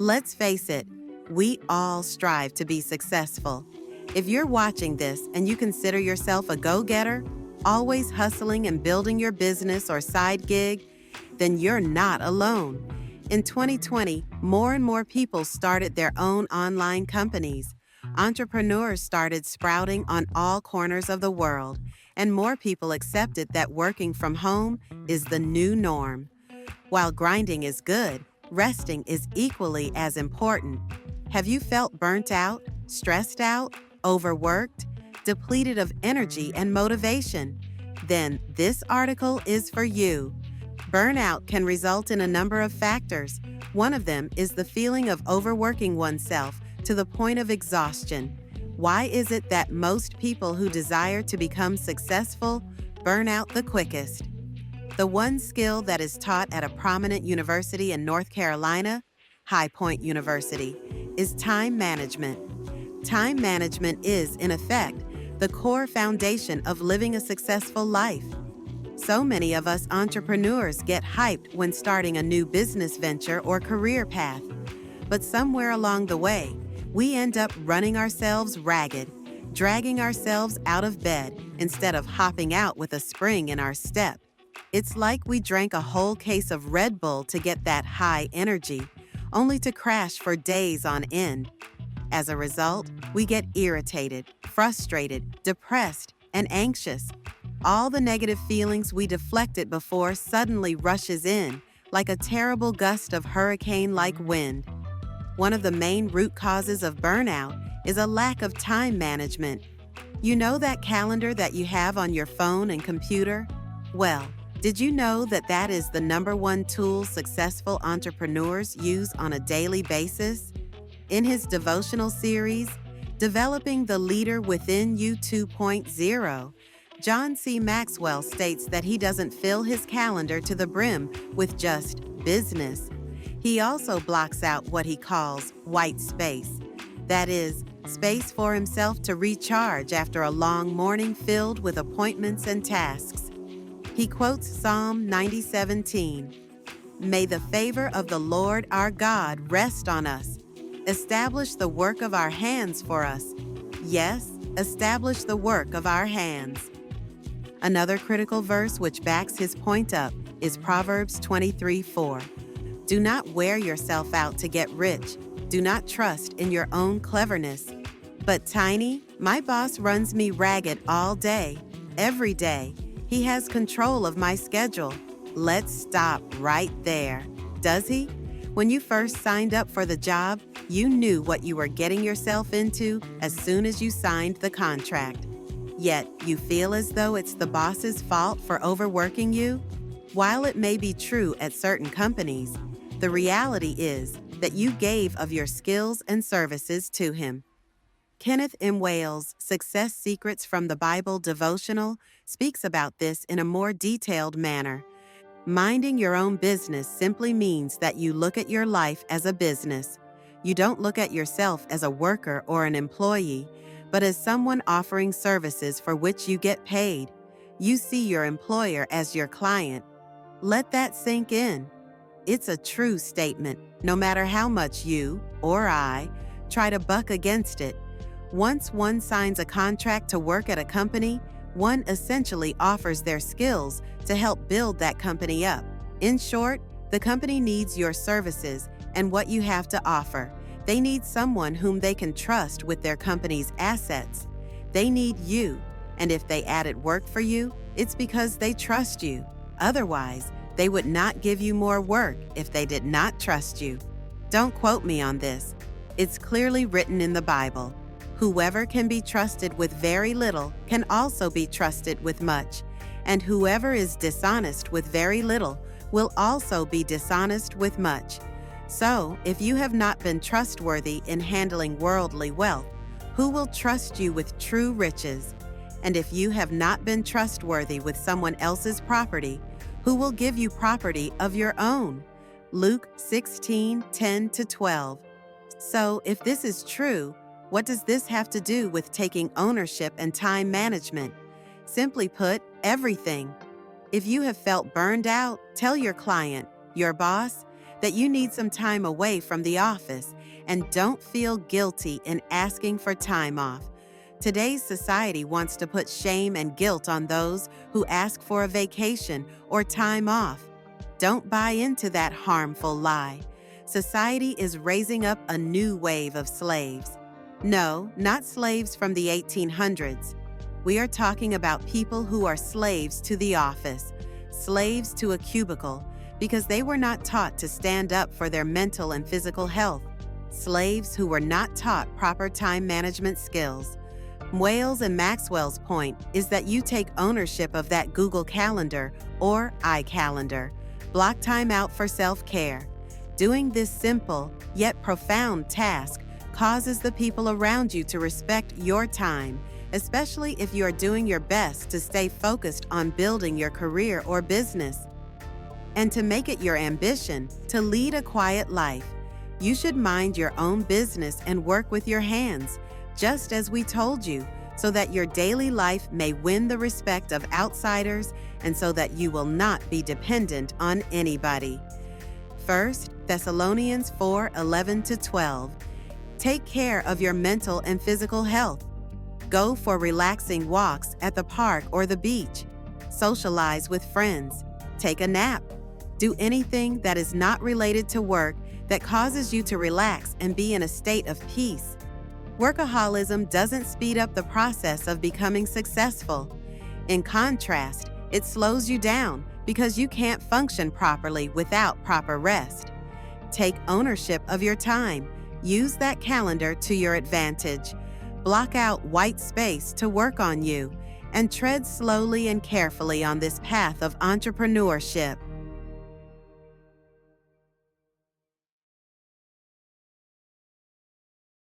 Let's face it, we all strive to be successful. If you're watching this and you consider yourself a go-getter, always hustling and building your business or side gig, then you're not alone. In 2020, more and more people started their own online companies. Entrepreneurs started sprouting on all corners of the world, and more people accepted that working from home is the new norm. While grinding is good, resting is equally as important. Have you felt burnt out, stressed out, overworked, depleted of energy and motivation? Then this article is for you. Burnout can result in a number of factors. One of them is the feeling of overworking oneself to the point of exhaustion. Why is it that most people who desire to become successful burn out the quickest? The one skill that is taught at a prominent university in North Carolina, High Point University, is time management. Time management is, in effect, the core foundation of living a successful life. So many of us entrepreneurs get hyped when starting a new business venture or career path. But somewhere along the way, we end up running ourselves ragged, dragging ourselves out of bed instead of hopping out with a spring in our step. It's like we drank a whole case of Red Bull to get that high energy, only to crash for days on end. As a result, we get irritated, frustrated, depressed, and anxious. All the negative feelings we deflected before suddenly rushes in, like a terrible gust of hurricane-like wind. One of the main root causes of burnout is a lack of time management. You know that calendar that you have on your phone and computer? Well, did you know that that is the .1 tool successful entrepreneurs use on a daily basis? In his devotional series, Developing the Leader Within You 2.0, John C. Maxwell states that he doesn't fill his calendar to the brim with just business. He also blocks out what he calls white space. That is, space for himself to recharge after a long morning filled with appointments and tasks. He quotes Psalm 90:17. May the favor of the Lord our God rest on us. Establish the work of our hands for us. Yes, establish the work of our hands. Another critical verse which backs his point up is Proverbs 23:4. Do not wear yourself out to get rich. Do not trust in your own cleverness. But Tiny, my boss runs me ragged all day, every day. He has control of my schedule. Let's stop right there. Does he? When you first signed up for the job, you knew what you were getting yourself into as soon as you signed the contract. Yet you feel as though it's the boss's fault for overworking you? While it may be true at certain companies, the reality is that you gave of your skills and services to him. Kenneth M. Wales' Success Secrets from the Bible devotional speaks about this in a more detailed manner. Minding your own business simply means that you look at your life as a business. You don't look at yourself as a worker or an employee, but as someone offering services for which you get paid. You see your employer as your client. Let that sink in. It's a true statement, no matter how much you, or I, try to buck against it. Once one signs a contract to work at a company, one essentially offers their skills to help build that company up. In short, the company needs your services and what you have to offer. They need someone whom they can trust with their company's assets. They need you, and if they added work for you, it's because they trust you. Otherwise, they would not give you more work if they did not trust you. Don't quote me on this. It's clearly written in the Bible. Whoever can be trusted with very little can also be trusted with much, and whoever is dishonest with very little will also be dishonest with much. So, if you have not been trustworthy in handling worldly wealth, who will trust you with true riches? And if you have not been trustworthy with someone else's property, who will give you property of your own? Luke 16:10-12. So, if this is true, what does this have to do with taking ownership and time management? Simply put, everything. If you have felt burned out, tell your client, your boss, that you need some time away from the office, and don't feel guilty in asking for time off. Today's society wants to put shame and guilt on those who ask for a vacation or time off. Don't buy into that harmful lie. Society is raising up a new wave of slaves. No, not slaves from the 1800s. We are talking about people who are slaves to the office, slaves to a cubicle, because they were not taught to stand up for their mental and physical health. Slaves who were not taught proper time management skills. Wales and Maxwell's point is that you take ownership of that Google Calendar or iCalendar. Block time out for self-care. Doing this simple yet profound task causes the people around you to respect your time, especially if you are doing your best to stay focused on building your career or business. And to make it your ambition to lead a quiet life, you should mind your own business and work with your hands, just as we told you, so that your daily life may win the respect of outsiders and so that you will not be dependent on anybody. 1 Thessalonians 4:11-12. Take care of your mental and physical health. Go for relaxing walks at the park or the beach. Socialize with friends. Take a nap. Do anything that is not related to work that causes you to relax and be in a state of peace. Workaholism doesn't speed up the process of becoming successful. In contrast, it slows you down because you can't function properly without proper rest. Take ownership of your time. Use that calendar to your advantage. Block out white space to work on you, and tread slowly and carefully on this path of entrepreneurship.